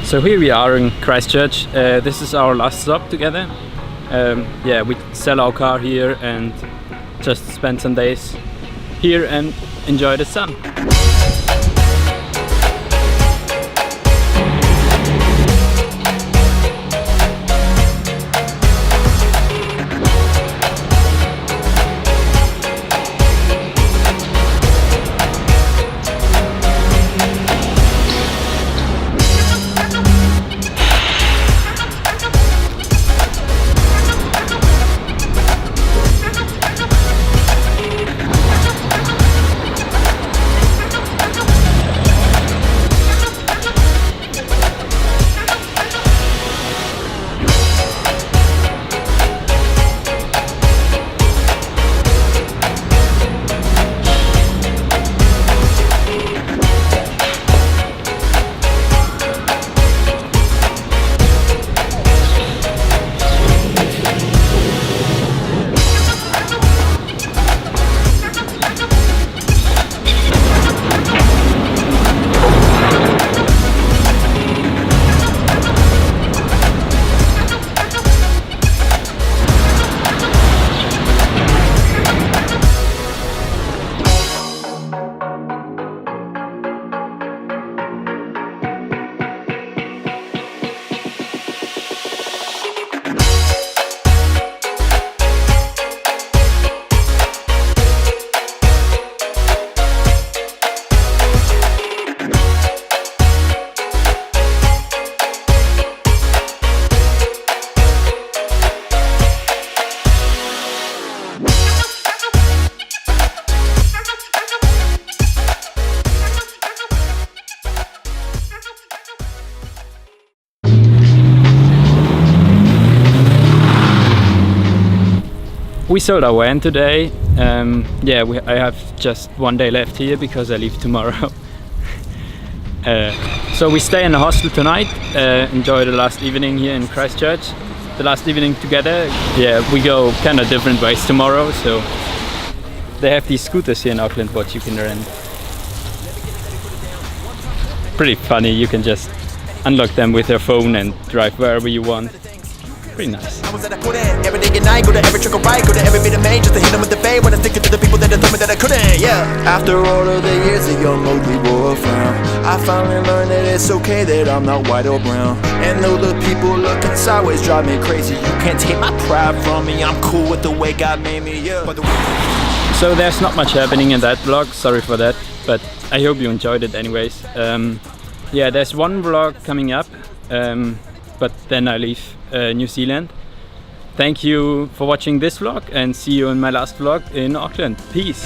So here we are in Christchurch. This is our last stop together. Yeah, we sell our car here and just spend some days here and enjoy the sun. We sold our van today. Yeah, I have just one day left here because I leave tomorrow. So we stay in the hostel tonight, enjoy the last evening here in Christchurch. The last evening together. Yeah, we go kind of different ways tomorrow, so they have these scooters here in Auckland what you can rent. Pretty funny, you can just unlock them with your phone and drive wherever you want. Pretty nice. I was at a put in every day and night, go to every trick or right, go to every bit of main just to hit them with the fade when I stick it to the people that told me that I couldn't, yeah. After all of the years a young ugly boy frown, I finally learned that it's okay that I'm not white or brown. And though the people looking sideways drive me crazy, you can't take my pride from me, I'm cool with the way God made me, yeah. So there's not much happening in that vlog, sorry for that, but I hope you enjoyed it anyways. Yeah, there's one vlog coming up, but then I leave New Zealand. Thank you for watching this vlog and see you in my last vlog in Auckland. Peace!